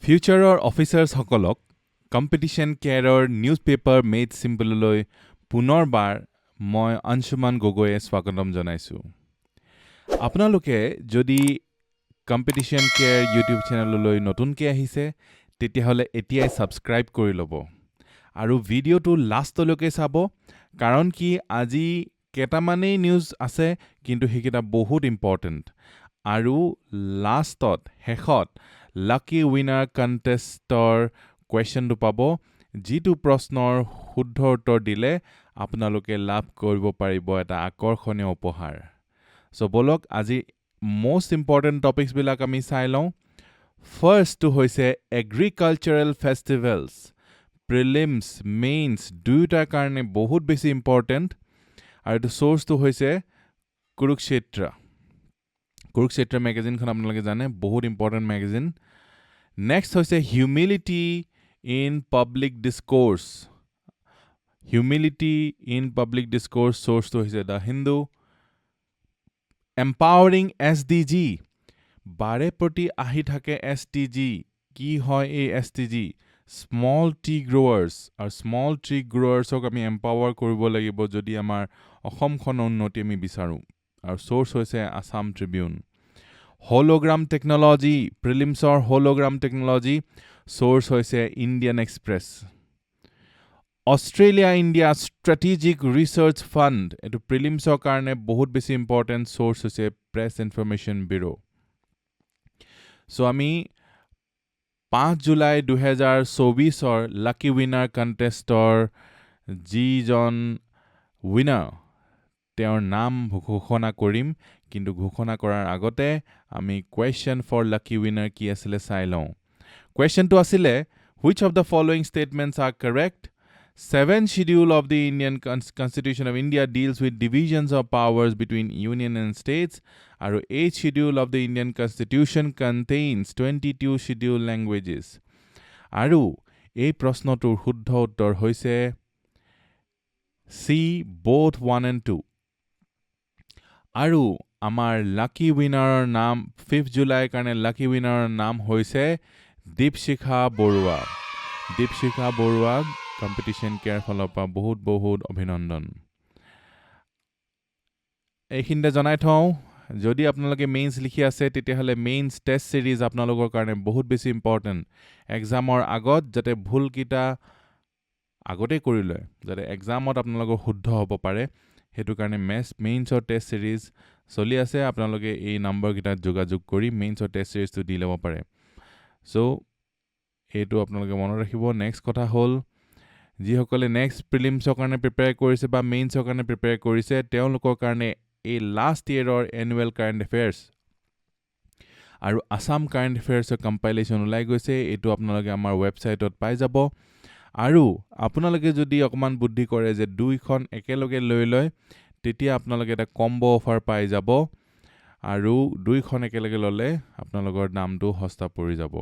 ফিউচাৰৰ অফিচাৰসকলক competition কেয়াৰৰ newspaper made চিম্পললৈ পুনৰবাৰ মই অংশুমান গগৈয়ে স্বাগতম জনাইছোঁ। আপোনালোকে যদি কম্পিটিশ্যন কেয়াৰ ইউটিউব চেনেললৈ নতুনকৈ আহিছে তেতিয়াহ'লে এতিয়াই ছাবস্ক্ৰাইব কৰি ল'ব আৰু ভিডিঅ'টো লাষ্টলৈকে চাব, কাৰণ কি আজি কেইটামানেই নিউজ আছে কিন্তু সেইকেইটা বহুত ইম্পৰ্টেণ্ট। আৰু লাষ্টত শেষত লাকি উইনাৰ কণ্টেষ্টৰ কুৱেশ্যনটো পাব, যিটো প্ৰশ্নৰ শুদ্ধ উত্তৰ দিলে আপোনালোকে লাভ কৰিব পাৰিব এটা আকৰ্ষণীয় উপহাৰ। চ' বলক আজি মষ্ট ইম্পৰ্টেণ্ট টপিকছবিলাক আমি চাই লওঁ। ফাৰ্ষ্টটো হৈছে এগ্ৰিকালচাৰেল ফেষ্টিভেলছ। প্ৰিলিমছ মেইনছ দুয়োটাৰ কাৰণে বহুত বেছি ইম্পৰ্টেণ্ট, আৰু এইটো চ'ৰ্চটো হৈছে কুৰুক্ষেত্ৰ মেগাজিনখন আপোনালোকে জানে, বহুত ইম্পৰ্টেণ্ট মেগাজিন। নেক্সট হৈছে হিউমিলিটি ইন পাব্লিক ডিছক'ৰ্ছ। চ'ৰ্চটো হৈছে দ্য হিন্দু। এম্পাৱাৰিং SDG, বাৰে প্ৰতি আহি থাকে SDG। কি হয় এই SDG? স্মল টি গ্ৰ'ৱাৰ্ছ, আৰু স্মল টি গ্ৰ'ৱাৰ্ছক আমি এম্পাৱাৰ কৰিব লাগিব যদি আমাৰ অসমখনৰ উন্নতি আমি বিচাৰোঁ। আৰু চ'ৰ্চ হৈছে আছাম ট্ৰিবিউন। হলোগ্ৰাম টেকন'লজি, প্ৰিলিমছৰ হলোগ্ৰাম টেকন'লজি, চ'ৰ্চ হৈছে Indian Express. Australia India strategic research fund, এইটো প্ৰিলিমছৰ কাৰণে বহুত বেছি ইম্পৰ্টেণ্ট, চ'ৰ্চ হৈছে প্ৰেছ ইনফৰমেশ্যন ব্যুৰ'। চ' আমি 5 জুলাই 2024 লাকি উইনাৰ কণ্টেষ্টৰ যিজন উইনাৰ তেওঁৰ নাম ঘোষণা কৰিম, কিন্তু ঘোষণা কৰাৰ আগতে আমি কুৱেশ্যন ফৰ লাকি উইনাৰ কি আছিলে চাই লওঁ। কুৱেশ্যনটো আছিলে, which of the following statements R correct? 7th Schedule of the Indian Constitution of India deals with divisions of powers between union and states, and 8th Schedule of the Indian Constitution contains 22 scheduled languages. আৰু এই প্ৰশ্নটোৰ শুদ্ধ উত্তৰ হৈছে C, both 1 and 2. আৰু আমাৰ লাকি উইনাৰৰ নাম 5 জুলাইৰ কাৰণে লাকি উইনাৰৰ নাম হৈছে দীপশিখা বৰুৱা। দীপশিখা বৰুৱাক কম্পিটিশ্যন কেয়াৰ ফালৰ পৰা বহুত বহুত অভিনন্দন। এইখিনিতে জনাই থওঁ, যদি আপোনালোকে মেইনছ লিখি আছে তেতিয়াহ'লে মেইনছ টেষ্ট ছিৰিজ আপোনালোকৰ কাৰণে বহুত বেছি ইম্পৰ্টেণ্ট। এক্সামৰ আগত যাতে ভুলকেইটা আগতেই কৰি লয়, যাতে এক্সামত আপোনালোকৰ শুদ্ধ হ'ব পাৰে, সেইটো কাৰণে মেইনছৰ টেষ্ট ছিৰিজ চলি আছে। আপোনালোকে এই নম্বৰকেইটাত যোগাযোগ কৰি মেইনছৰ টেষ্ট ছিৰিজটো দি ল'ব পাৰে। চ' এইটো আপোনালোকে মনত ৰাখিব। নেক্সট কথা হ'ল, যিসকলে নেক্সট প্ৰিলিমছৰ কাৰণে প্ৰিপেয়াৰ কৰিছে বা মেইনছৰ কাৰণে প্ৰিপেয়াৰ কৰিছে, তেওঁলোকৰ কাৰণে এই লাষ্ট ইয়েৰৰ এনুৱেল কাৰেণ্ট এফেয়াৰ্ছ আৰু আছাম কাৰেণ্ট এফেয়াৰ্ছৰ কম্পাইলেশ্যন ওলাই গৈছে। এইটো আপোনালোকে আমাৰ ৱেবছাইটত পাই যাব। আৰু আপোনালোকে যদি অকণমান বুদ্ধি কৰে যে দুইখন একেলগে লৈ লয়, তেতিয়া আপোনালোকে এটা কম্ব অফাৰ পাই যাব, আৰু দুইখন একেলগে ল'লে আপোনালোকৰ দামটো সস্তা পৰি যাব।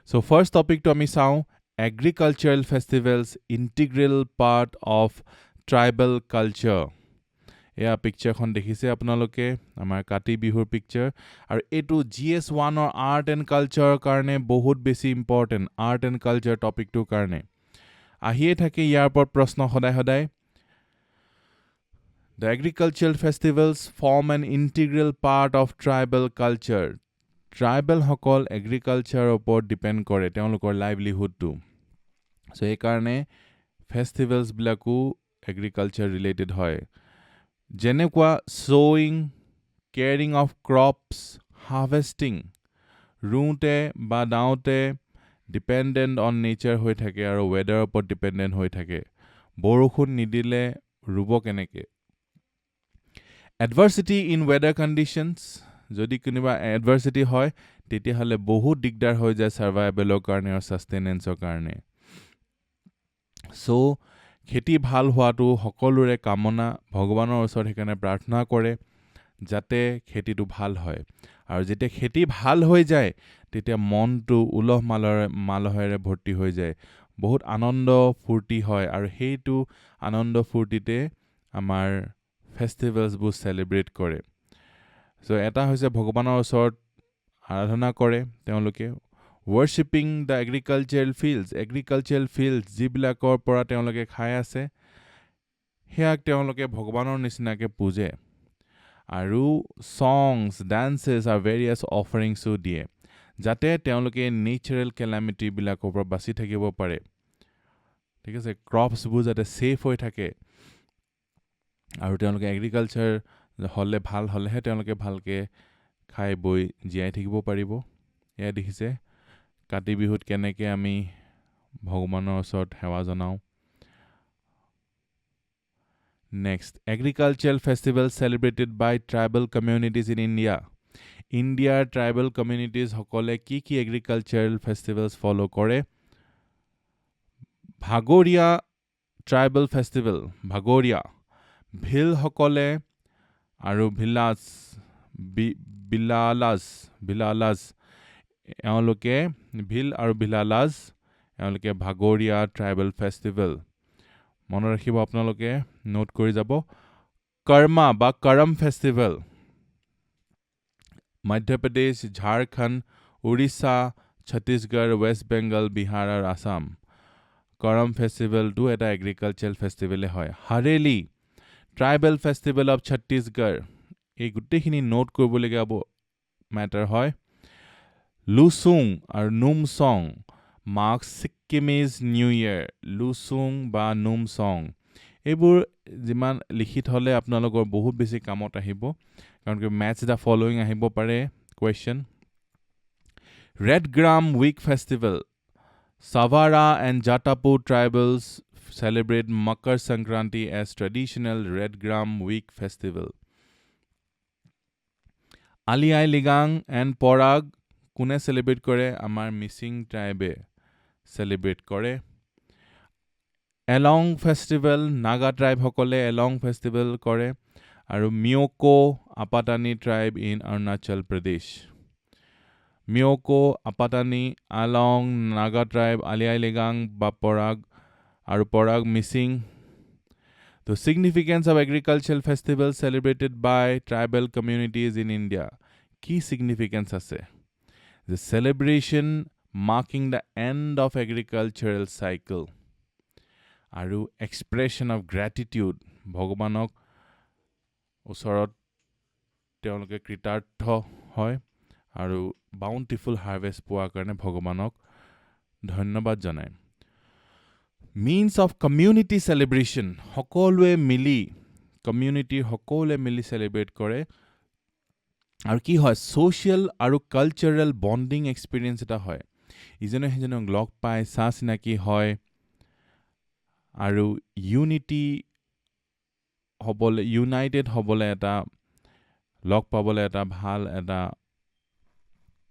চ' ফাৰ্ষ্ট টপিকটো আমি চাওঁ, agricultural festivals integral part of tribal culture. এয়া পিকচাৰখন দেখিছে আপোনালোকে, আমাৰ কাতি বিহুৰ পিকচাৰ, আৰু এইটো GS1ৰ আৰ্ট এণ্ড কালচাৰৰ কাৰণে বহুত বেছি ইম্পৰ্টেণ্ট। আৰ্ট এণ্ড কালচাৰ টপিকটোৰ কাৰণে আহিয়ে থাকে ইয়াৰ ওপৰত প্ৰশ্ন সদায়। The agricultural festivals form an integral part of tribal culture. ট্ৰাইবেলসকল এগ্ৰিকালচাৰৰ ওপৰত ডিপেণ্ড কৰে, তেওঁলোকৰ লাইভলিহুডটো। চ' সেইকাৰণে ফেষ্টিভেলছবিলাকো এগ্ৰিকালচাৰ ৰিলেটেড হয়, যেনেকুৱা ছ'য়িং, কেয়াৰিং অফ ক্ৰপছ, হাৰ্ভেষ্টিং, ৰুওঁতে বা দাওঁতে ডিপেণ্ডেণ্ট অন নেচাৰ হৈ থাকে আৰু ৱেডাৰৰ ওপৰত ডিপেণ্ডেণ্ট হৈ থাকে। বৰষুণ নিদিলে ৰুব কেনেকৈ? এডভাৰ্চিটি ইন ৱেডাৰ কণ্ডিশ্যনছ, যদি কোনোবা এডভাৰ্চিটি হয় তেতিয়াহ'লে বহুত দিগদাৰ হৈ যায় ছাৰ্ভাইভেলৰ কাৰণে আৰু ছাষ্টেইনেঞ্চৰ কাৰণে। চ' খেতি ভাল হোৱাটো সকলোৰে কামনা, ভগৱানৰ ওচৰত সেইকাৰণে প্ৰাৰ্থনা কৰে যাতে খেতিটো ভাল হয়। আৰু যেতিয়া খেতি ভাল হৈ যায় তেতিয়া মনটো উলহ মালহেৰে ভৰ্তি হৈ যায়, বহুত আনন্দ ফূৰ্তি হয়, আৰু সেইটো আনন্দ ফূৰ্তিতে আমাৰ ফেষ্টিভেলছবোৰ চেলিব্ৰেট কৰে। চ' এটা হৈছে ভগৱানৰ ওচৰত আৰাধনা কৰে তেওঁলোকে, worshipping the agricultural fields যিবিলাকৰ পৰা তেওঁলোকে খাই আছে হেয়াক তেওঁলোকে ভগৱানৰ নিচিনাকে পূজে আৰু songs dances আৰু various offerings দিয়ে যাতে তেওঁলোকে নেচাৰেল ক্যালামিটি বিলাকৰ পৰা বাচি থাকিব পাৰে ঠিক আছে ক্ৰপছ বোৰ যাতে সেফ হৈ থাকে আৰু তেওঁলোকে এগ্ৰিকালচাৰ হলে ভাল হলেহে তেওঁলোকে ভালকে খাই বই জীয়াই থাকিব পাৰিব এয়া দেখিছে কাতি বিহুত কেনেকে আমি ভগৱানৰ ওচৰত সেৱা জনাও Next, agricultural festivals celebrated by tribal communities in India. India tribal communities সকলে কি agricultural festivals follow কৰে Bhagoria tribal festival Bhagoria Bhil সকলে আৰু Bilalas এওঁলোকে Bhil আৰু Bilalas এওঁলোকে Bhagoria tribal festival মনত ৰাখিব আপোনালোকে নোট কৰি যাব কৰ্মা বা কৰম ফেষ্টিভেল মধ্যপ্ৰদেশ ঝাৰখণ্ড উৰিষ্যা ছত্তীশগড় ৱেষ্ট বেংগল বিহাৰ আৰু আসাম কৰম ফেষ্টিভেলটো এটা এগ্ৰিকালচাৰেল ফেষ্টিভেলে হয় হাৰেলি ট্ৰাইবেল ফেষ্টিভেল অফ ছত্তীশগড় এই গোটেইখিনি নোট কৰিবলগীয়া মেটাৰ হয় লুচুং আৰু নুমছং marks Sikkimese New Year Lusung বা Numsong এইবোৰ যিমান লিখিত হলে আপোনালোকৰ বহুত বেছি কামত আহিব কাৰণ কি ম্যাচ দা ফলোইং আহিব পাৰে question Red Gram Week Festival Savara and Jatapu tribals celebrate Makar Sankranti as traditional Red Gram Week Festival Ali Ai Ligang and Porag কোনে সেলিব্রেট কৰে আমাৰ মিসিং ট্ৰাইবে celebrate কৰে Along festival Naga tribe সকলে Along festival কৰে আৰু Myoko Apatani tribe in Arunachal Pradesh Myoko Apatani Along Naga tribe Ali Ai Ligang বা Porag আৰু Porag missing The significance of agricultural festivals celebrated by tribal communities in India কি significance আছে The celebration marking the end of agricultural cycle আৰু expression of gratitude ভগৱানক ওচৰত তেওঁলোকে কৃতাৰ্থ হয় আৰু bountiful harvest পোৱাৰ কাৰণে ভগৱানক ধন্যবাদ জনায় means of community celebration সকলোৱে মিলি community সকলোৱে মিলি celebrate কৰে আৰু কি হয় social আৰু cultural bonding experience এটা হয় ইজনে সিজনক লগ পায় চিনাকি হয় আৰু unity হবলে united হবলে এটা লগ পাবলে এটা ভাল এটা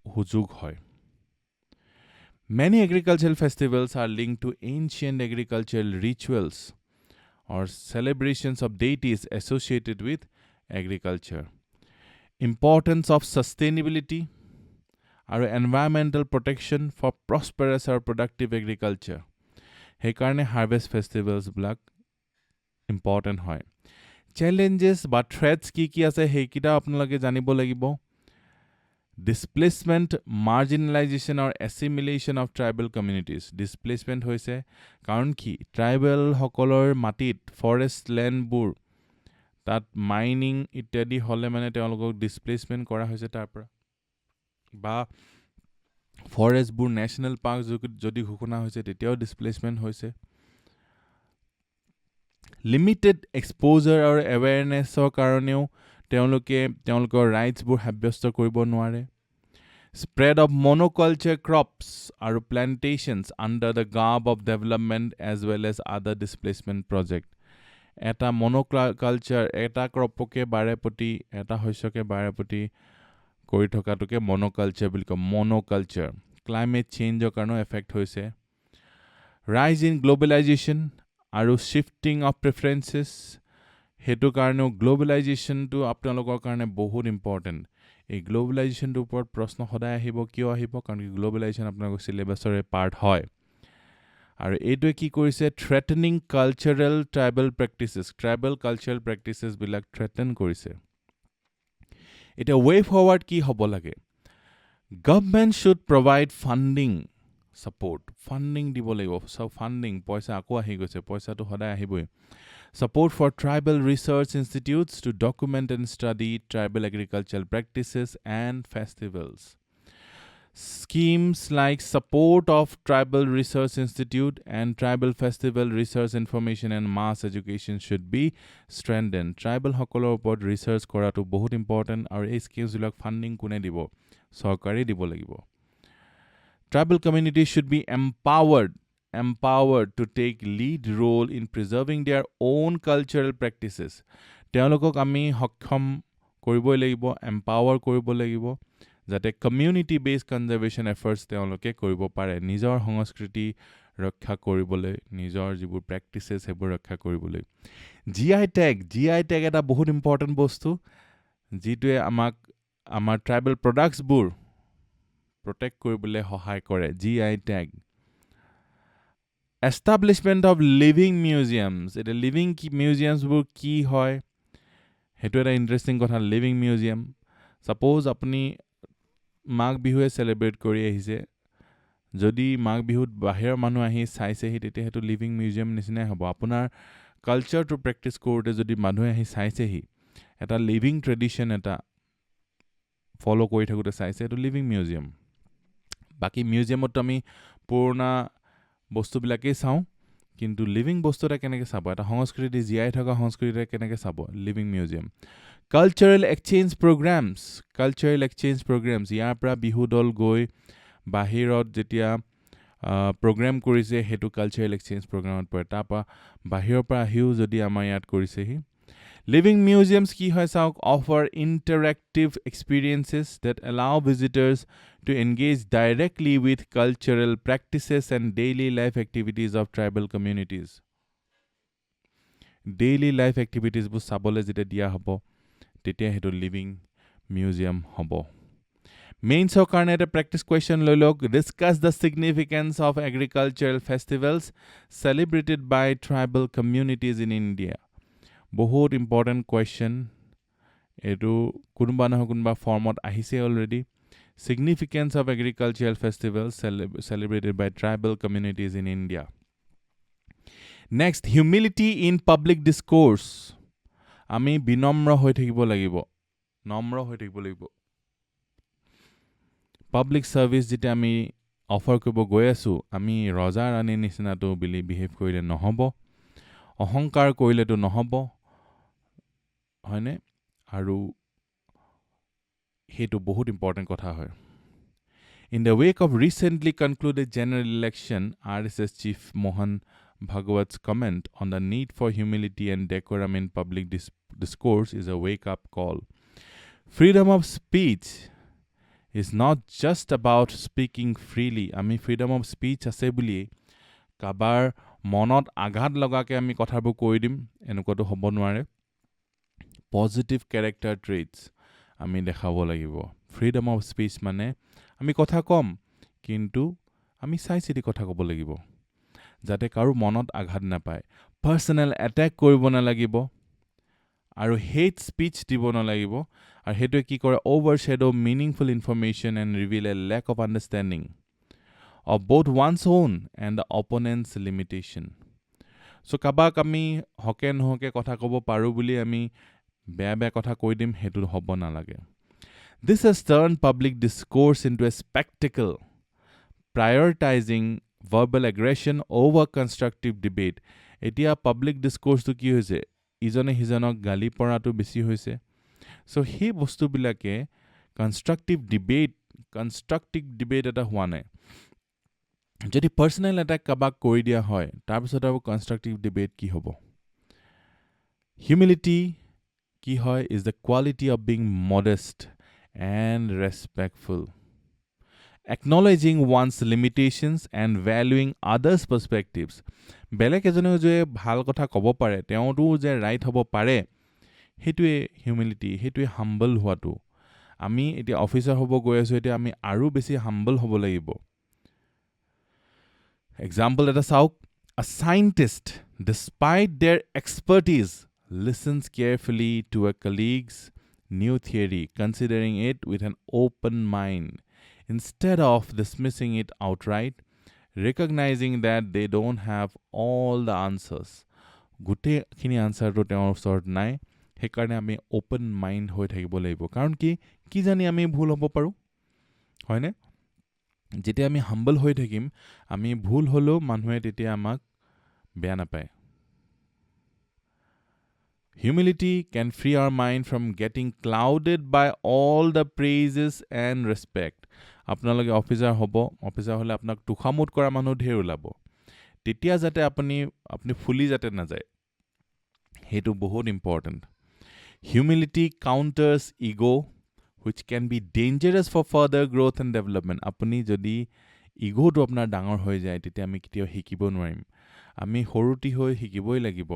সুযোগ হয় Many agricultural festivals are linked to ancient agricultural rituals or celebrations of deities associated with agriculture Importance of sustainability আৰু environmental protection for prosperous or productive agriculture. সেইকাৰণে harvest festivals বিলাক important হয়. Challenges বা threats কি আছে সেইকিটা আপোনালোকে জানিব লাগিব. Displacement, marginalization or assimilation of tribal communities. Displacement হৈছে কাৰণ কি tribal সকলৰ মাটিত forest land বোৰ তাত মাইনিং ইত্যাদি হলে মানে তেওঁলোকক ডিসপ্লেসমেন্ট কৰা হৈছে তাৰ পৰা বা ফৰেষ্ট বোৰ নেশনাল পাৰ্ক যদি ঘোষণা হৈছে তেতিয়াও ডিসপ্লেসমেন্ট হৈছে লিমিটেড এক্সপোজাৰ আৰু এৱেৰনেছৰ কাৰণেও তেওঁলোকৰ ৰাইটস বোৰ সাব্যস্ত কৰিব নোৱাৰে spread of monoculture crops আৰু plantations under the garb of development as well as other displacement project এটা monoculture এটা ক্ৰপকে বাৰেপতি এটা শস্যকে বাৰেপতি কৰি থকাটোকে monoculture বুলি কয় monoculture climate change কাৰণে এফেক্ট হৈছে rise in globalization আৰু shifting of preferences হেতু কাৰণে globalization টো আপোনালোকৰ কাৰণে বহুত ইম্পৰ্টেন্ট এই globalization টোৰ ওপৰত প্ৰশ্ন সদায় আহিব কিয় আহিব কাৰণ globalization আপোনালোকৰ সিলেবাছৰে পাৰ্ট হয় আৰু এইটোৱে কি কৰিছে threatening cultural tribal practices বিলাক threaten কৰিছে এটা way forward কি হ'ব লাগে Government should provide funding support. Funding দিব লাগিব. So funding, পইচা আকৌ আহি গৈছে, পইচাটো সদায় আহিবই. Support for tribal research institutes to document and study tribal agricultural practices and festivals. Schemes like support of Tribal Research Institute and Tribal Festival Research Information and Mass Education should be strengthened. Tribal hokolor upor research koratu bahut important aru ei schemes bilak funding kune dibo? Sarkare dibo lagibo. Tribal communities should be empowered to take lead role in preserving their own cultural practices. Teolokok ami hokkhom koriboi lagibo, empower koriboi lagibo. যাতে community based conservation efforts তেওঁলোকে কৰিব পাৰে নিজৰ সংস্কৃতি ৰক্ষা কৰিবলৈ নিজৰ যিবোৰ প্ৰেক্টিচেছ সেইবোৰ ৰক্ষা কৰিবলৈ জিআই টেগ এটা বহুত ইম্পৰ্টেণ্ট বস্তু যিটোৱে আমাক আমাৰ ট্ৰাইবেল প্ৰডাক্টছবোৰ প্ৰটেক্ট কৰিবলৈ সহায় কৰে GI tag establishment of living museums এটা লিভিং মিউজিয়ামছবোৰ কি হয় সেইটো এটা ইণ্টাৰেষ্টিং কথা লিভিং মিউজিয়াম ছাপ'জ আপুনি মাঘ বিহুৱে চেলিব্ৰেট কৰি আহিছে যদি মাঘ বিহুত বাহিৰৰ মানুহ আহি চাইছেহি তেতিয়া সেইটো লিভিং মিউজিয়াম নিচিনাই হ'ব আপোনাৰ কালচাৰটো প্ৰেক্টিছ কৰোঁতে যদি মানুহে আহি চাইছেহি এটা লিভিং ট্ৰেডিশ্যন এটা ফ'ল' কৰি থাকোঁতে চাইছে এইটো লিভিং মিউজিয়াম বাকী মিউজিয়ামত আমি পুৰণা বস্তুবিলাকেই চাওঁ কিন্তু লিভিং বস্তু এটা কেনেকৈ চাব এটা সংস্কৃতি জীয়াই থকা সংস্কৃতি এটা কেনেকৈ চাব living museum Cultural exchange programs ইয়াৰ পৰা বিহু দল গৈ বাহিৰত যেতিয়া প্ৰগ্ৰাম কৰিছে সেইটো কালচাৰেল এক্সচেঞ্জ প্ৰগ্ৰামত পৰে তাৰপৰা বাহিৰৰ পৰা আহিও যদি আমাৰ ইয়াত কৰিছেহি লিভিং মিউজিয়ামছ কি হয় চাওক offer interactive experiences that allow visitors to engage directly with cultural practices and daily life activities of tribal communities daily life এক্টিভিটিজবোৰ চাবলৈ যেতিয়া দিয়া হ'ব তেতিয়া সেইটো লিভিং মিউজিয়াম হ'ব মেইনছৰ কাৰণে এটা প্ৰেক্টিছ কুৱেশ্যন লৈ লওক discuss the significance of agricultural festivals celebrated by tribal communities in India বহুত ইম্পৰ্টেণ্ট কুৱেশ্যন এইটো কোনোবা নহয় কোনোবা ফৰ্মত আহিছে already significance of agricultural festivals celebrated by tribal communities in India next humility in public discourse আমি বিনম্ৰ হৈ থাকিব লাগিব পাব্লিক ছাৰ্ভিচ যেতিয়া আমি অফাৰ কৰিব গৈ আছোঁ আমি ৰজা ৰাণীৰ নিচিনাটো বুলি বিহেভ কৰিলে নহ'ব অহংকাৰ কৰিলেতো নহ'ব হয়নে আৰু সেইটো বহুত ইম্পৰ্টেণ্ট কথা হয় in the wake of recently concluded general election RSS chief Mohan Bhagwat's comment on the need for humility and decorum in public discourse is a wake-up call. Freedom of speech is not just about speaking freely. Ami freedom of speech ase buli kabar monot aghat lagake ami kothabu koi dim enukoto hobo nware. Positive character traits ami dekhabo lagibo. Freedom of speech mane ami kotha kom kintu ami sai sidi kotha kobo lagibo. যাতে কাৰো মনত আঘাত নাপায় personnel attack কৰিব নালাগিব আৰু হেট speech দিব নালাগিব আৰু হেটো কি কৰে overshadow meaningful information and reveal a lack of understanding of both one's own and the opponents limitation so কাবাক আমি হকে নহকে কথা ক'ব পাৰোঁ বুলি আমি বেয়া কথা কৈ দিম সেইটো হ'ব নালাগে দিছ has turned public discourse into a spectacle prioritizing verbal aggression over constructive debate এতিয়া পাব্লিক ডিস্কোৰ্সটো কি হৈছে ইজনে হিজনক গালি পৰাটো বেছি হৈছে সো সেই বস্তুবিলাকে কনষ্ট্ৰাক্টিভ ডিবেট এটা হোৱা নাই যদি পাৰ্সোনেল এটাক কাবাক কৰি দিয়া হয় তাৰপিছত আৰু কনষ্ট্ৰাক্টিভ ডিবেট কি হ'ব হিউমিলিটি কি হয় is the quality of being modest and respectful acknowledging one's limitations and valuing others' perspectives. বেলেগ এজনে যে ভাল কথা ক'ব পাৰে তেওঁটো যে ৰাইট হ'ব পাৰে হেতুৱে হিউমিলিটি হেতুৱে হাম্বল হোৱাটো আমি এতিয়া অফিচাৰ হ'ব গৈ আছো এতিয়া আমি আৰু বেছি হাম্বল হ'ব লাগিব এক্সাম্পল এটা চাওক a scientist despite their expertise listens carefully to a colleague's new theory considering it with an open mind Instead of dismissing it outright, recognizing that they don't have all the answers. গোটেইখিনি আনচাৰটো তেওঁৰ ওচৰত নাই, সেইকাৰণে আমি open mind হৈ থাকিব লাগিব। কাৰণ কি জানি আমি ভুল হ'ব পাৰোঁ, হয়নে? যেতিয়া আমি হাম্বল হৈ থাকিম, আমি ভুল হ'লেও মানুহে তেতিয়া আমাক বেয়া নাপায়। Humility can free our mind from getting clouded by all the praises and respect. আপোনালোকে অফিচাৰ হ'ব, অফিচাৰ হ'লে আপোনাক তুখামুট কৰা মানুহ ঢেৰ ওলাব। তেতিয়া যাতে আপুনি ফুলি যাতে নাযায়, সেইটো বহুত important. Humility counters ego, which can be dangerous for further growth and development. আপুনি যদি ইগোটো আপোনাৰ ডাঙৰ হৈ যায়, তেতিয়া আমি কেতিয়াও শিকিব নোৱাৰিম। আমি সৰুটি হৈ শিকিবই লাগিব,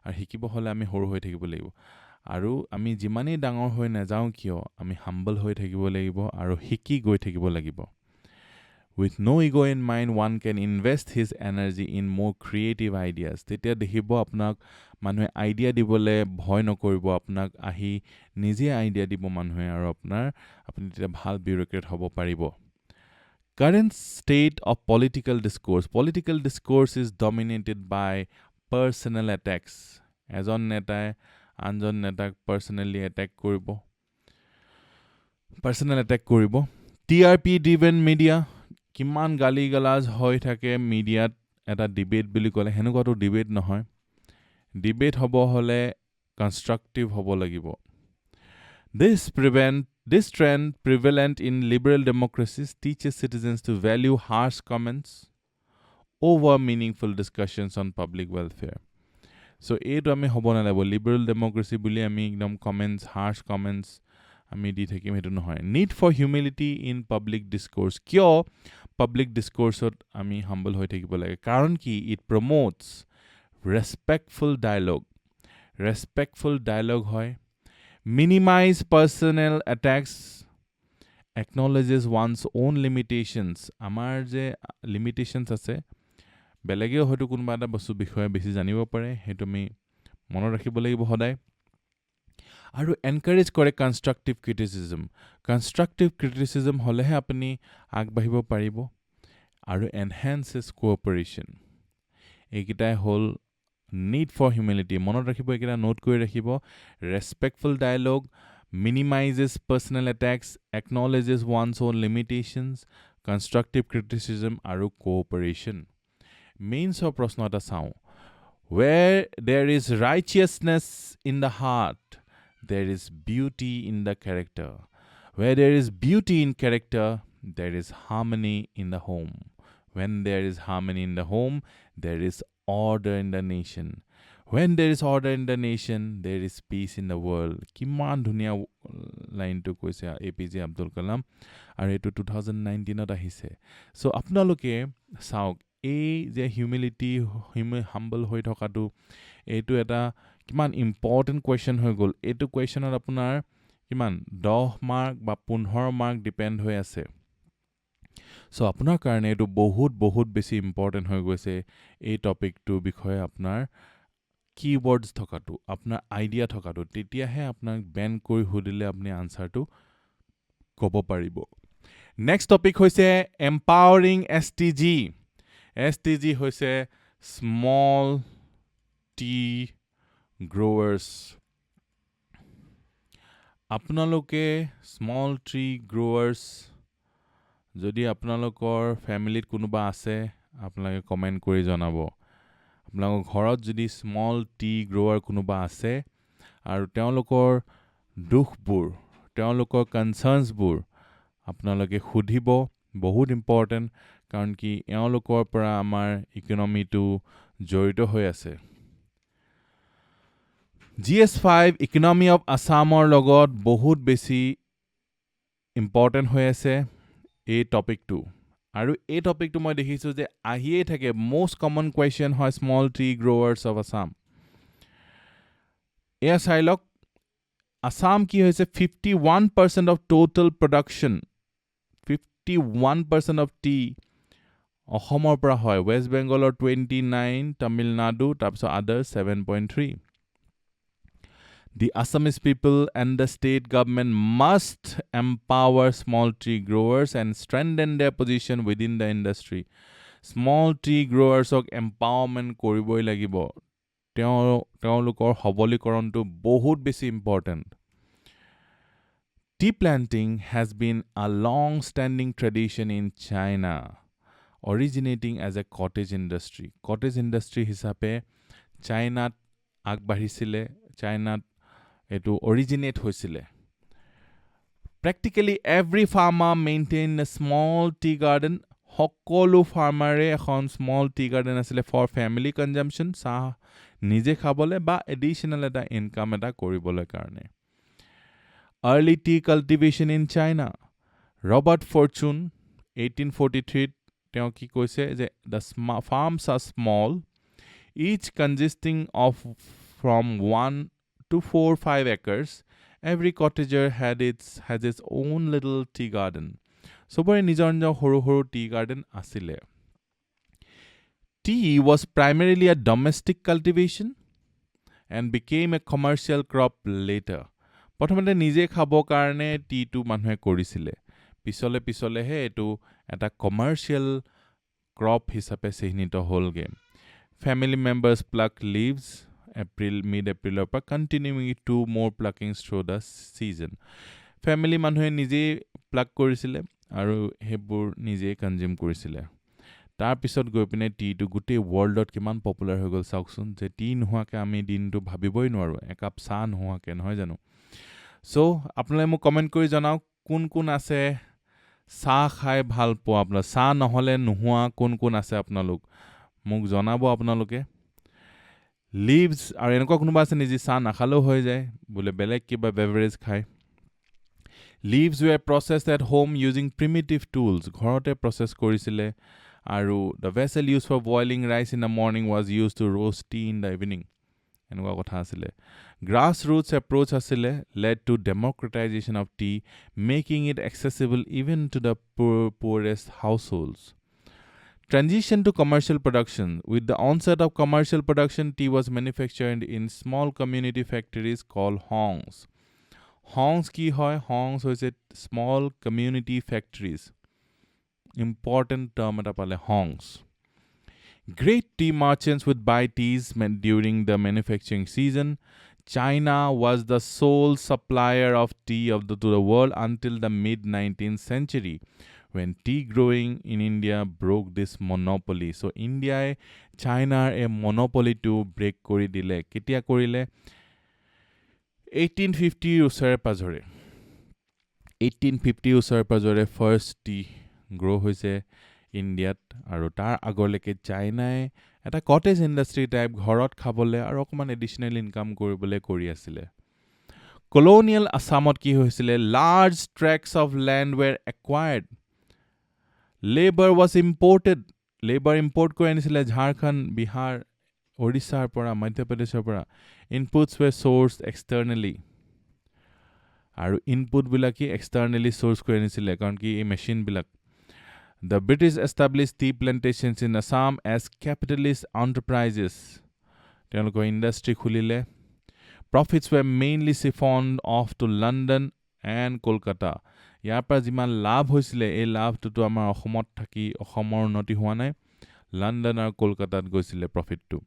আৰু শিকিব হ'লে আমি সৰু হৈ থাকিব লাগিব। আৰু আমি যিমানেই ডাঙৰ হৈ নাযাওঁ কিয়, আমি হাম্বল হৈ থাকিব লাগিব আৰু শিকি গৈ থাকিব লাগিব। With no ego in mind, one can invest his energy in more creative ideas. তেতিয়া দেখিব আপোনাক মানুহে আইডিয়া দিবলৈ ভয় নকৰিব, আপোনাক আহি নিজে আইডিয়া দিব মানুহে, আৰু আপুনি তেতিয়া ভাল বিউৰ'ক্ৰেট হ'ব পাৰিব। Current state of political discourse. Political discourse is dominated by personal attacks. এজন নেতাই আনজন নেতাক পাৰ্চনেলি এটেক কৰিব। TRP driven media, কিমান গালি গালাজ হৈ থাকে মিডিয়াত। এটা ডিবেট বুলি ক'লে সেনেকুৱাটো ডিবেট নহয়। ডিবেট হ'ব হ'লে কনষ্ট্ৰাক্টিভ হ'ব লাগিব। This trend prevalent in liberal democracies teaches citizens to value harsh comments over meaningful discussions on public welfare. So এইটো আমি হ'ব নালাগিব। লিবাৰেল ডেমক্ৰেচি বুলি আমি একদম হাৰ্ছ কমেণ্টছ আমি দি থাকিম, সেইটো নহয়। Need for humility in public discourse. কিয় পাব্লিক ডিছকোৰ্চত আমি হাম্বল হৈ থাকিব লাগে? কাৰণ কি? ইট প্ৰমোটছ ৰেছপেক্টফুল ডায়লগ হয়। Minimize personal attacks, acknowledges one's own limitations. আমাৰ যে লিমিটেশ্যনছ আছে, বেলেগেও হয়তো কোনোবা এটা বস্তুৰ বিষয়ে বেছি জানিব পাৰে, সেইটো আমি মনত ৰাখিব লাগিব সদায়। আৰু এনকাৰেজ কৰে কনষ্ট্ৰাক্টিভ ক্ৰিটিচিজম হ'লেহে আপুনি আগবাঢ়িব পাৰিব। আৰু এনহেন্সেছ কোঅপাৰেশ্যন। এইকেইটাই হ'ল নিড ফৰ হিউমিলিটি। মনত ৰাখিব, এইকেইটা নোট কৰি ৰাখিব। Respectful dialogue, minimizes personal attacks, acknowledges one's own limitations, constructive criticism আৰু কোঅপাৰেশ্যন। মেইনছৰ প্ৰশ্ন এটা চাওঁ। Where there is righteousness in the heart, there is beauty in the character. Where there is beauty in character, there is harmony in the home. When there is harmony in the home, there is order in the nation. When there is order in the nation, there is peace in the world. কিমান ধুনীয়া লাইনটো কৈছে APJ Abdul Kalam, আৰু এইটো 2019ত আহিছে। চ' আপোনালোকে চাওক, এই যে হাম্বল হৈ থকাটো, এইটো এটা কিমান ইম্পৰ্টেণ্ট কুৱেশ্যন হৈ গ'ল। এইটো কুৱেশ্যনত আপোনাৰ কিমান 10 মাৰ্ক বা 15 মাৰ্ক ডিপেণ্ড হৈ আছে। চ' আপোনাৰ কাৰণে এইটো বহুত বেছি ইম্পৰ্টেণ্ট হৈ গৈছে। এই টপিকটোৰ বিষয়ে আপোনাৰ কিৱৰ্ডছ থকাটো, আপোনাৰ আইডিয়া থকাটো, তেতিয়াহে আপোনাক বেন কৰি সুধিলে আপুনি আনচাৰটো ক'ব পাৰিব। নেক্সট টপিক হৈছে এম্পাৱাৰিং STG। STG হৈছে স্মল টি গ্ৰ'ৱাৰ্ছ। আপোনালোকে স্মল ট্ৰী গ্ৰ'ৱাৰ্ছ, যদি আপোনালোকৰ ফেমিলিত কোনোবা আছে, আপোনালোকে কমেণ্ট কৰি জনাব। আপোনালোকৰ ঘৰত যদি স্মল টি গ্ৰ'ৱাৰ কোনোবা আছে, আৰু তেওঁলোকৰ দুখবোৰ, তেওঁলোকৰ কনচাৰ্ণছবোৰ আপোনালোকে সুধিব। বহুত ইম্পৰ্টেণ্ট, কাৰণ কি এওঁলোকৰ পৰা আমাৰ ইকনমিটো জড়িত হৈ আছে। GS5 ইকনমি অফ আছামৰ লগত বহুত বেছি ইম্পৰ্টেণ্ট হৈ আছে এই টপিকটো। আৰু এই টপিকটো মই দেখিছোঁ যে আহিয়ে থাকে, মষ্ট কমন কুৱেশ্যন হয় স্মল ট্ৰী গ্ৰ'ৱাৰ্ছ অফ আছাম। এয়া চাই লওক, আছাম কি হৈছে 51% of total production, 51% of T অসমৰ পৰা হয়। ৱেষ্ট বেংগলৰ 29, তামিলনাডু, তাৰপিছত আদাৰ 7.3। The Assamese people and the state government must empower small tea growers and strengthen their position within the industry. Small tea growers ok empowerment koriboi lagibo. তেওঁলোকৰ সবলীকৰণটো বহুত বেছি important. Tea planting has been a long-standing tradition in China, originating as a cottage industry. Cottage industry হিচাপে চাইনাত আগবাঢ়িছিলে, চাইনাত এটো originate হৈছিলে. Practically every farmer maintained a small tea garden. সকলো ফাৰ্মাৰে এখন small tea garden আছিলে for family consumption, চাহ নিজে খাবলৈ বা additional এটা income এটা কৰিবলৈ কাৰণে. Early tea cultivation in China. Robert Fortune, 1843, তেওঁ কি কৈছে যে the farms are small, each consisting of from 1 to 4-5 acres. Every cottager has its own little tea garden. সবৰে নিজৰ নিজৰ সৰু সৰু tea garden আছিলে. Tea was primarily a domestic cultivation and became a commercial crop later. প্ৰথমতে নিজে খাব কাৰণে টিটো মানুহে কৰিছিলে. পিছলে পিছলেহে এটো এটা কমাৰ্শিয়াল ক্ৰপ হিচাপে চিহ্নিত হ'লগে. Family members pluck leaves mid-April পৰা continuing 2 more pluckings through the season. Family মানুহে নিজে প্লাক কৰিছিলে আৰু হেবোৰ নিজে কনজিউম কৰিছিলে. তাৰ পিছত গৈ পিনে টিটো গোটেই ৱৰ্ল্ডত কিমান পপুলাৰ হৈ গ'ল চাওকচোন, যে টি নোহোৱাকে আমি দিনটো ভাবিবই নোৱাৰো, একাপ চাহ নোহোৱাকে, নহয় জানো? সো আপোনালোকে মোক কমেন্ট কৰি জনাওক কোন কোন আছে চাহ খাই ভাল পোৱা, আপোনাৰ চাহ নহলে নোহোৱা কোন কোন আছে আপোনালোক মোক জনাব আপোনালোকে. লিভস আৰু এনেকুৱা কোনোবা আছে নেকি চাহ নাখালেও হৈ যায় বোলে বেলেগ কিবা বেভাৰেজ খায়. Leaves were processed at home using primitive tools. ঘৰতে process কৰিছিলে আৰু the vessel used for boiling rice in the morning was used to roast tea in the evening. এনেকুৱা কথা আছিলে. Grassroots approach asile led to democratization of tea, making it accessible even to the poorest households. Transition to commercial production. With the onset of commercial production, tea was manufactured in small community factories called hongs. Hongs ki hoy? Hongs hoise small community factories. Important term eta pale hongs. Great tea merchants would buy teas during the manufacturing season. China was the sole supplier of tea to the world until the mid-19th century, when tea growing in India broke this monopoly. So India China a monopoly to break kori dile. Ketia korile? 1850 usare pazore. 1850 usare pazore first tea grow hoise ইণ্ডিয়াত আৰু তাৰ আগলৈকে চাইনাই এটা cottage industry type ঘৰত খাবলৈ আৰু অকমান এডিশনেল income কৰিবলৈ কৰি আছিলে. কলোনিয়েল আসামত কি হৈছিলে? Large tracts of land were acquired. Labour was imported. Labour import কৰি আনিছিলে ঝাৰখণ্ড, বিহাৰ, ওড়িশাৰ পৰা, মধ্যপ্ৰদেশৰ পৰা. Inputs were sourced externally. আৰু ইনপুটবিলাক কি এক্সটাৰ্নেলি চ'ৰ্চ কৰি আনিছিলে, কাৰণ কি এই মেচিনবিলাক. The British established tea plantations in Assam as capitalist enterprises. তেওঁলোকৰ industry খুলিলে. Profits were mainly siphoned off to London and Kolkata. ইয়াৰ পৰা যিমান লাভ হৈছিলে এই লাভটো আমাৰ অসমত থাকি অসমৰ উন্নতি হোৱা নাই, লণ্ডন আৰু কলকাতাত গৈছিলে প্ৰফিটটো.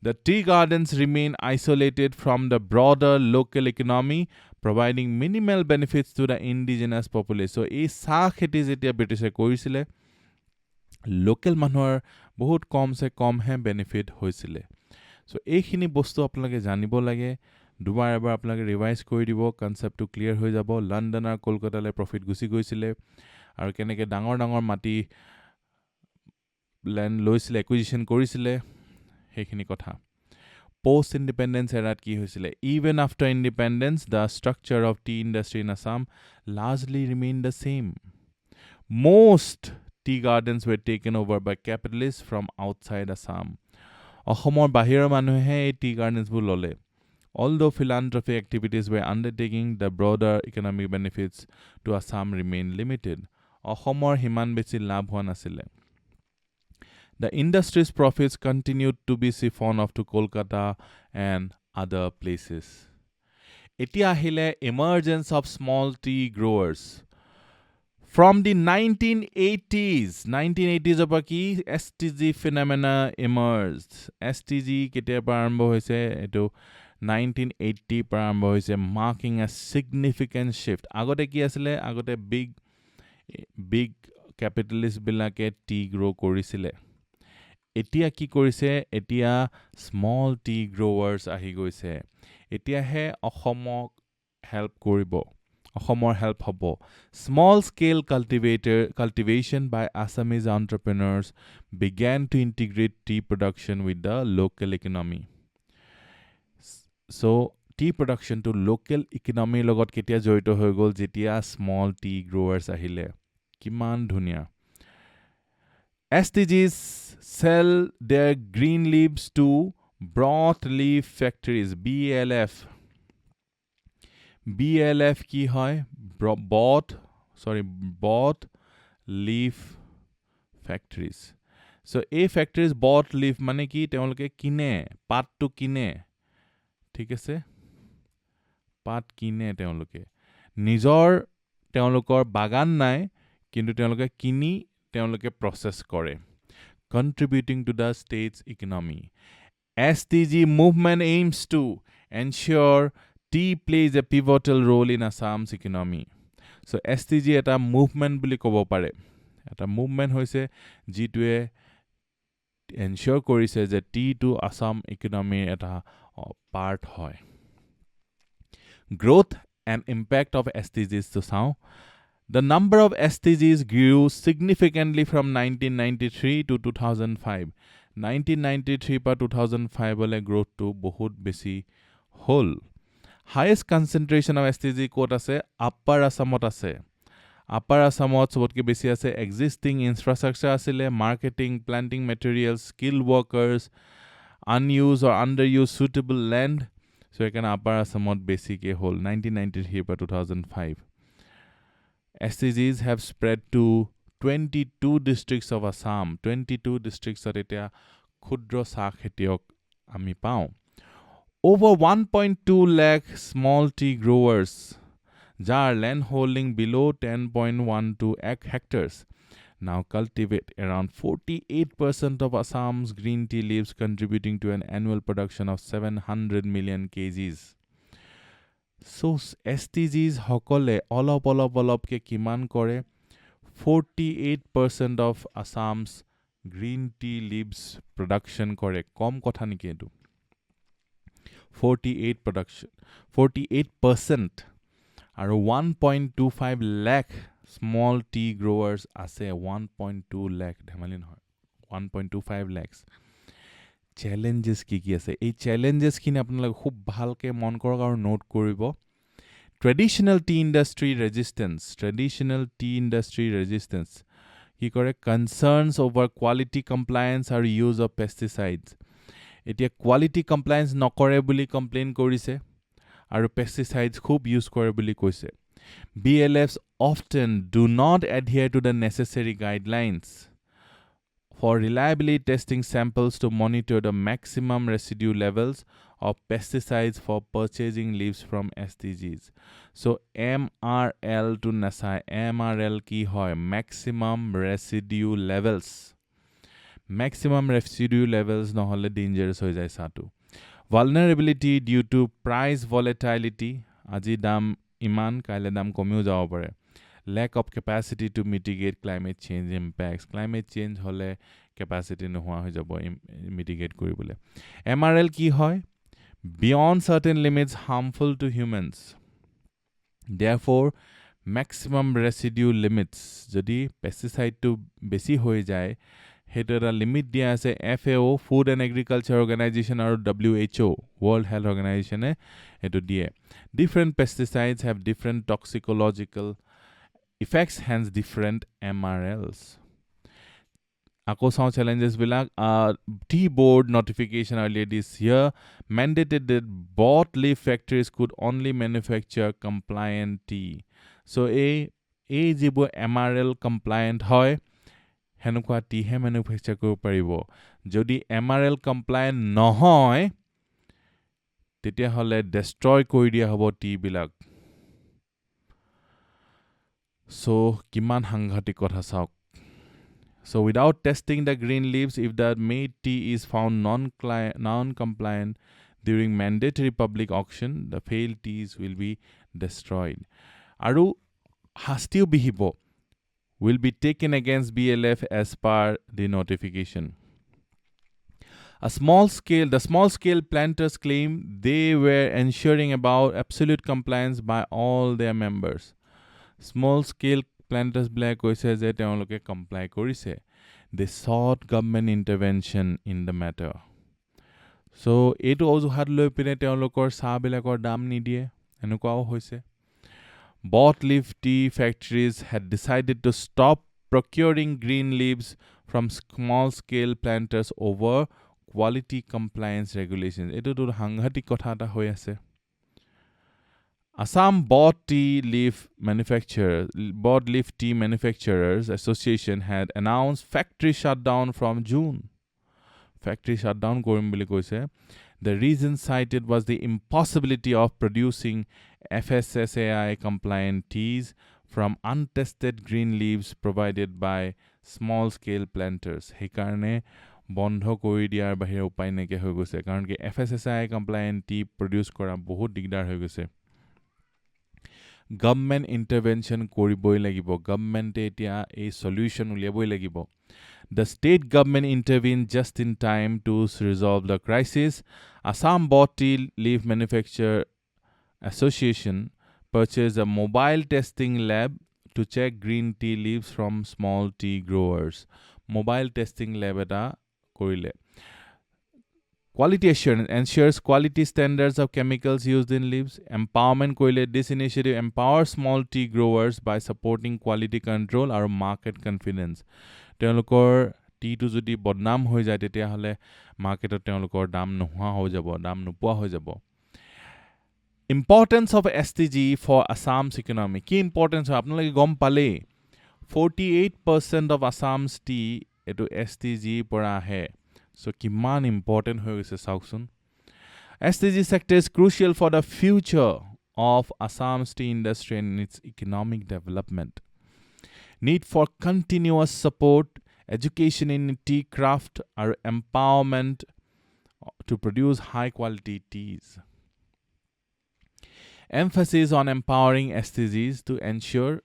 The tea gardens remain isolated from the broader local economy, providing minimal benefits to the indigenous population. So, এই চাহ খেতি যেতিয়া ব্ৰিটিছে কৰিছিলে, লোকেল মানুহৰ বহুত কমহে বেনিফিট হৈছিলে. So, এইখিনি বস্তু আপোনালোকে জানিব লাগে. দুবাৰ এবাৰ আপোনালোকে ৰিভাইজ কৰি দিব, কনচেপ্টটো ক্লিয়াৰ হৈ যাব. লণ্ডন আৰু কলকাতালৈ প্ৰফিট গুচি গৈছিলে আৰু কেনেকৈ ডাঙৰ ডাঙৰ মাটি লেণ্ড লৈছিলে, একুইজিশ্যন কৰিছিলে, সেইখিনি কথা. Post independence erat ki hoisile? Even after independence, the structure of tea industry in Assam largely remained the same. Most tea gardens were taken over by capitalists from outside Assam. Ahomor bahira manuhe ei tea gardens bu lole. Although philanthropy activities were undertaking, the broader economic benefits to Assam remained limited. Ahomor himan bechi labh hoa nasile. The industry's profits continued to be siphoned off to Kolkata and other places. এতিয়া আহিলে emergence of small tea growers. From the 1980s পৰা কি STG phenomena emerged. STG কেতিয়াৰ পৰা আৰম্ভ হৈছে এইটো 1980 পৰা আৰম্ভ হৈছে, marking a significant shift. আগতে কি আছিলে? আগতে big capitalist বিলাকে টি গ্ৰ' কৰিছিলে। এতিয়া কি কৰিছে? এতিয়া small tea growers আহি গৈছে। এতিয়াহে অসমক হেল্প কৰিব। অসমৰ হেল্প হ'ব। Small scale cultivation by Assamese entrepreneurs began to integrate tea production with the local economy. So, tea production to local economy লগত কেতিয়া জড়িত হৈ গ'ল? যেতিয়া small tea growers আহিলে। কিমান ধুনীয়া। STGs sell their green leaves to broadleaf factories, BLF. BLF কি হয়? broadleaf factories. So, এই factories broadleaf মানে কি? তেওঁলোকে কিনে, পাতটো কিনে। ঠিক আছে? পাত কিনে তেওঁলোকে। তেওঁলোকৰ বাগান নাই, কিন্তু তেওঁলোকে কিনি তেওঁলোকে প্ৰচেছ কৰে। Contributing to the state's economy. STG movement aims to ensure tea plays a pivotal role in Assam's economy. So, STG এটা movement বুলি ক'ব পাৰে। এটা movement হৈছে যিটোৱে ensure কৰিছে যে টিটো আসাম ইকনমিৰ এটা পাৰ্ট হয়। Growth and impact of STGs to চাওঁ। The number of STGs grew significantly from 1993 to 2005. 1993 পৰা 2005 লৈ গ্ৰোথটো বহুত বেছি হ'ল। Highest concentration of STG ক'ত আছে? Upper Assamত আছে। Upper Assamত সবতকৈ বেছি আছে। Existing infrastructure আছিলে, marketing, planting materials, skilled workers, unused or underused suitable land. So, এখানে Upper Assamত বেছিকৈ হ'ল 1993 পৰা 2005. STGs have spread to 22 districts of Assam. 22 districts এতিয়া ক্ষুদ্ৰ চাহ খেতিয়ক আমি পাওঁ। Over 1.2 lakh small tea growers, যাৰ land holding below 10.12 hectares, now cultivate around 48% of Assam's green tea leaves, contributing to an annual production of 700 million kgs. So, STGs সকলে অলপকে কিমান কৰে? 48% of Assam's green tea leaves production কৰে। কম কথা নেকি এইটো? 48% আৰু 1.25 lakh small tea growers আছে। 1.2 lakh ধেমালি নহয়। 1.25 lakhs. Challenges কি আছে? এই challengesখিনি আপোনালোকে খুব ভালকে মন কৰক আৰু নোট কৰিব। Traditional tea industry resistance কি কৰে? Concerns over quality compliance আৰু use of pesticides. এতিয়া quality compliance নকৰে বুলি কমপ্লেইন কৰিছে আৰু pesticides খুব ইউজ কৰে বুলি কৈছে। BLFs often do not adhere to the necessary guidelines for reliably testing samples to monitor the maximum residue levels of pesticides for purchasing leaves from STGs. So, MRL to nasai. MRL ki hoy? Maximum residue levels. Maximum residue levels নহলে dangerous হৈ যায় চাহটো। Vulnerability due to price volatility. আজি দাম ইমান, কাইলে দাম কমিও যাব পাৰে। Lack of capacity to mitigate climate change impacts. Climate change হলে capacity নোহোৱা হৈ যাব mitigate কৰিবলৈ। MRL কি হয়? Beyond certain limits harmful to humans. Therefore, maximum residue limits. যদি pesticide to বেছি হৈ যায়, সেইটো এটা লিমিট দিয়া আছে। FAO, Food and Agriculture Organization আৰু WHO, World Health Organization এটো দিয়ে। Different pesticides have different toxicological effects, hence different MRLs. আকৌ চাওঁ challenges বিলাক। Tea board notification earlier this year mandated that broadleaf factories could only manufacture compliant tea. So, এই যিবোৰ MRL compliant হয়, হেনেকুৱা টিহে manufacture কৰিব পাৰিব। যদি MRL compliant নহয়, তেতিয়াহ'লে destroy কৰি দিয়া হ'ব tea বিলাক so কিমান সাংঘাতিক কথা চাওক so without testing the green leaves if the made tea is found non-compliant during mandatory public auction the failed teas will be destroyed আৰু শাস্তিও বিহিব will be taken against BLF as per the notification the small scale planters claim they were ensuring about absolute compliance by all their members. Small scale planters black koise je teoloke comply korise. They sought government intervention in the matter. So etu ojuhat loi pine teolokor sa bilakor dam nidie enukwao hoise. Bought leaf tea factories had decided to stop procuring green leaves from small scale planters over quality compliance regulations. Etu to hanghatik kotha ta hoi ase. Assam Bought Leaf Tea Manufacturers Association had announced factory shutdown from June. Factory shutdown korim bili koise. The reason cited was the impossibility of producing FSSAI compliant teas from untested green leaves provided by small scale planters. Hekarne বন্ধ কৰি দিয়াৰ বাহিৰে উপায় নাইকিয়া হৈ গৈছে কাৰণ কি FSSAI compliant tea produce কৰা বহুত দিগদাৰ হৈ গৈছে government intervention কৰিবই লাগিব government এতিয়া এই solution উলিয়াবই লাগিব the state government intervened just in time to resolve the crisis Assam Bought Tea Leaf Manufacturer Association purchased a mobile testing lab to check green tea leaves from small tea growers mobile testing lab eta korile Quality assurance ensures quality standards of chemicals used in leaves. Empowerment koile this initiative empowers small tea growers by supporting quality control or market confidence. Teolokor tea to jodi bodnam hoi jay tetia hole market teolokor dam nohua ho jabo dam nupua ho jabo. Importance of STG for Assam's economy. Ki importance ho apnalage gom pale 48% of Assam's tea etu STG pora ahe. So kiman important hoy gise sauksun STG sector is crucial for the future of Assam's tea industry and its economic development need for continuous support education in tea craft or empowerment to produce high quality teas emphasis on empowering STGs to ensure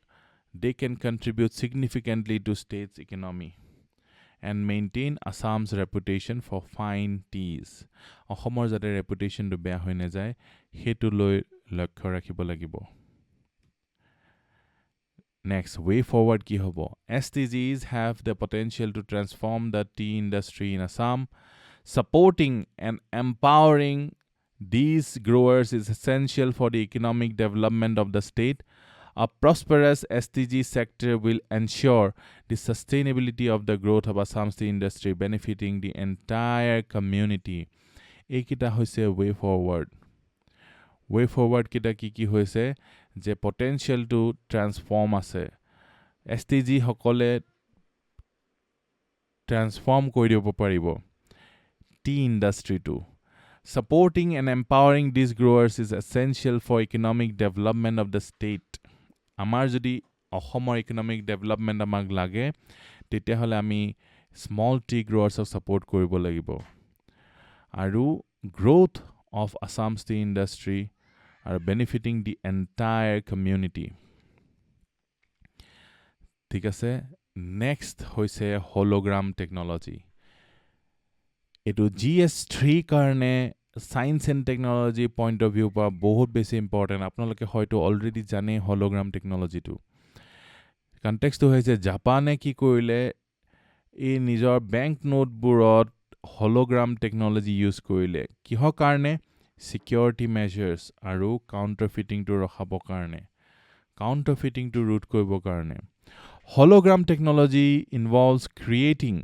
they can contribute significantly to state's economy and maintain Assam's reputation for fine teas. Ahomor jate reputation to beya hoi na jay, hetu loi lokkho rakhibo lagibo. Next, way forward ki hobo. STGs have the potential to transform the tea industry in Assam. Supporting and empowering these growers is essential for the economic development of the state. A prosperous STG sector will ensure the sustainability of the growth of Assam's tea industry, benefiting the entire community. Ekita hoise way forward. Way forward kita ki hoise je potential to transform ase. STG hokole transform kori dibo paribo. Tea industry too. Supporting and empowering these growers is essential for economic development of the state. Amar jodi Ahomor economic development amag lage tetia hole ami small tea growers of support koribo lagibo aru growth of Assam's tea industry are benefiting the entire community ঠিক আছে next hoise hologram technology etu GS3 karne science and technology point of view pa bahut beshi important apnaloke hoyto already jane hologram technology tu context to hoise Japan ki koile e nijor bank note burot hologram technology use koile kiho karne security measures aru counterfeiting to rakhabo karne counterfeiting to root koibo karne hologram technology involves creating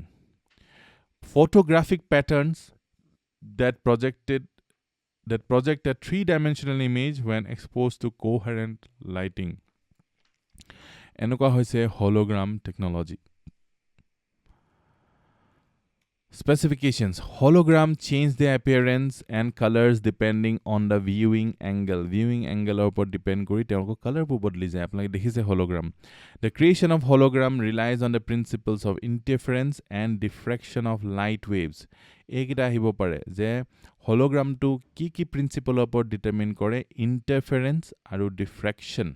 photographic patterns that project a three-dimensional image when exposed to coherent lighting. Enuka hoise hologram technology. Specifications. Hologram change their appearance and colors depending on the viewing angle. Viewing angle upon depend kori telko color pu bodli jay. Apnalake dekhise hologram. The creation of hologram relies on the principles of interference and diffraction of light waves. Ekita hibo pare je hologram to ki principle upon determine kore interference aru diffraction.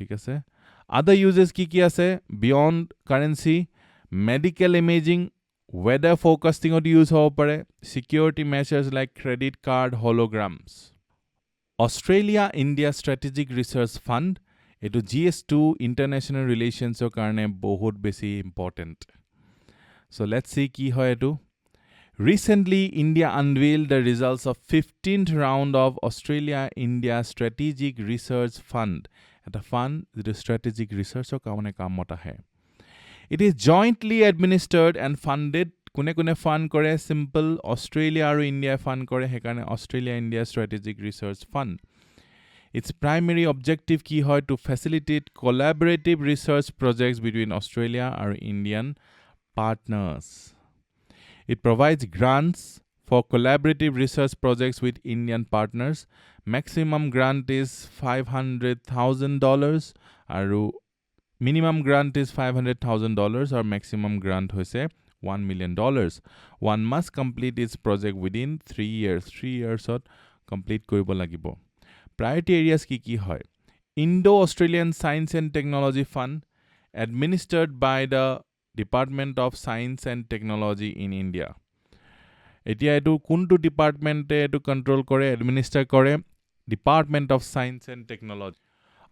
Thik ase. Other uses ki ase beyond currency, medical imaging, weather forecasting or use hobo pare, security measures like credit card holograms. Australia India Strategic Research Fund etu GS2 international relations or karone bahut besi important. So let's see ki hoy etu. Recently India unveiled the results of 15th round of Australia India Strategic Research Fund. Eta fund the strategic research or karone kaam mota hai. It is jointly administered and funded. Kune fund kore simple Australia or India fund kore hekane Australia India Strategic Research Fund. Its primary objective ki hoy to facilitate collaborative research projects between Australia or Indian partners. It provides grants for collaborative research projects with Indian partners. Maximum grant is $500,000 aru minimum grant is $500,000 or maximum grant hoise $1 million. One must complete its project within 3 years. 3 years ot complete koribo lagibo. Priority areas ki hoy. Indo-Australian Science and Technology Fund administered by the Department of Science and Technology in India. Etia etu kuntu department etu control kore administer kore Department of Science and Technology.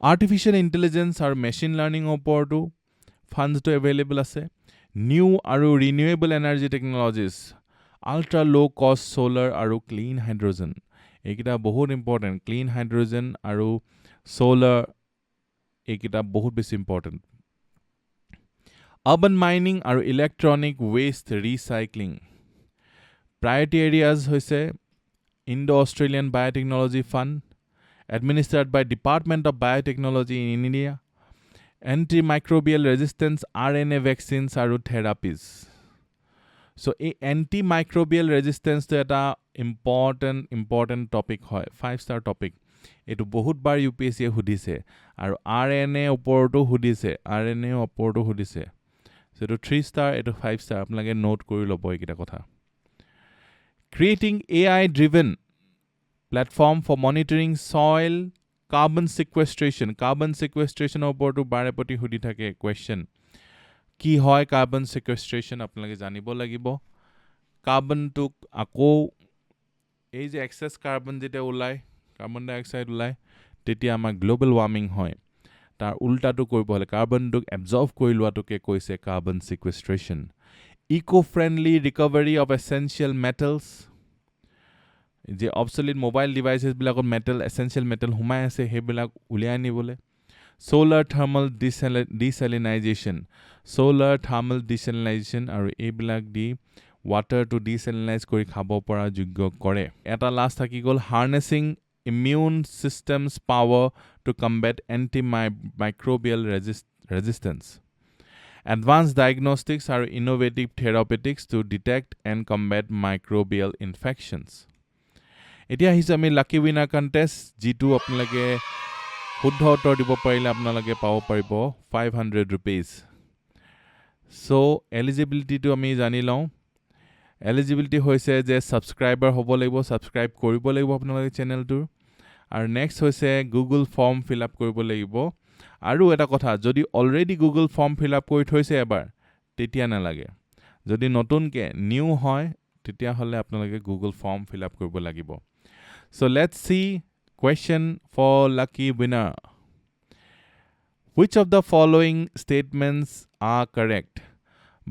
Artificial intelligence or machine learning oportu funds to available ase. New aru renewable energy technologies, ultra low cost solar aru clean hydrogen. Ekita bahut important. Clean hydrogen aru solar ekita bahut besi important. Urban mining aru electronic waste recycling. Priority areas hoise Indo-Australian Biotechnology Fund administered by Department of Biotechnology in India. Antimicrobial resistance RNA vaccines aru therapies. So a antimicrobial resistance to eta important topic hoy. 5-star topic. Etu bahut bar UPSC hudise aru RNA oporto hudise. RNA oporto hudise. So etu 3-star etu 5-star apnalage note kori lobo ekita kotha. Creating AI driven platform for monitoring soil carbon sequestration. Carbon sequestration oporto bare poti hudi thake question. Ki hoy carbon sequestration apnalage janibo lagibo. Carbon to ako ei je excess carbon jete ulai carbon dioxide ulai tetia ama global warming hoy. Tar ulta to koribo hole carbon to absorb kori loa to ke koise carbon sequestration. Eco-friendly recovery of essential metals. Je obsolete mobile devices bilakot metal essential metal humai ase he bilak uliai ni bole. Solar thermal desalinization. Solar thermal desalinization aru ei bilak di water to desalinize kori khabo pora jogyo kore. Eta last thaki gol harnessing immune system's power to combat antimicrobial resistance. Advanced diagnostics are innovative therapeutics to detect and combat microbial infections. Etia hisami lucky winner contest G2 apnalage শুদ্ধ উত্তৰ দিব পাৰিলে আপোনালোকে পাব পাৰিব 500 rupees. So eligibility to আমি জানি লওঁ. Eligibility হৈছে যে subscriber হ'ব লাগিব, subscribe কৰিব লাগিব আপোনালোকে চেনেলটোৰ. আৰু next হৈছে Google form fill up কৰিব লাগিব. আৰু এটা কথা যদি already Google form fill up কৰি থৈছে এবাৰ তেতিয়া নালাগে. যদি নতুনকে new হয় তেতিয়া হলে আপোনালোকে Google form fill up কৰিব লাগিব. So let's see question for lucky winner. Which of the following statements are correct?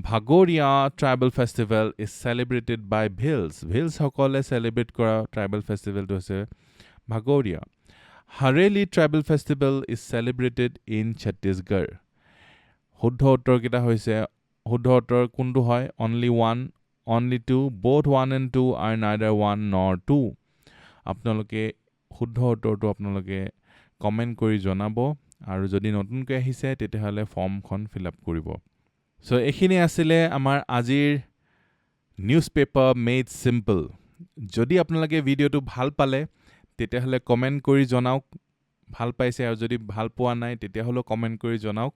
Bhagoria tribal festival is celebrated by Bhils. Bhils hokole celebrate kora tribal festival to ase Bhagoria. Hareli tribal festival is celebrated in Chhattisgarh. Huddha uttor kita hoise huddha uttor kundu hoy only one, only two, both 1 and 2 are neither 1 nor 2. Apnaloke শুদ্ধ উত্তৰটো আপোনালোকে comment কৰি জনাব আৰু যদি নতুনকৈ আহিছে তেতিয়া হলে ফৰ্মখন ফিল আপ কৰিব। সো এখিনি আছিল আমাৰ আজিৰ নিউজপেপাৰ মেড চিম্পল যদি আপোনালোকে ভিডিঅ'টো ভাল পালে তেতিয়াহ'লে কমেণ্ট কৰি জনাওক ভাল পাইছে আৰু যদি ভাল পোৱা নাই তেতিয়াহ'লে কমেণ্ট কৰি জনাওক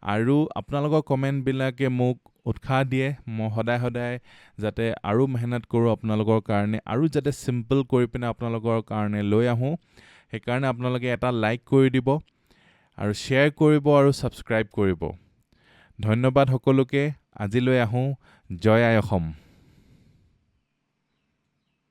আৰু আপোনালোকৰ কমেণ্টবিলাকে মোক উৎসাহ দিয়ে মই সদায় যাতে আৰু মেহনত কৰোঁ আপোনালোকৰ কাৰণে আৰু যাতে চিম্পল কৰি পিনে আপোনালোকৰ কাৰণে লৈ আহোঁ সেইকাৰণে আপোনালোকে এটা লাইক কৰি দিব আৰু শ্বেয়াৰ কৰিব আৰু ছাবস্ক্ৰাইব কৰিব ধন্যবাদ সকলোকে আজিলৈ আহোঁ জয় আই অসম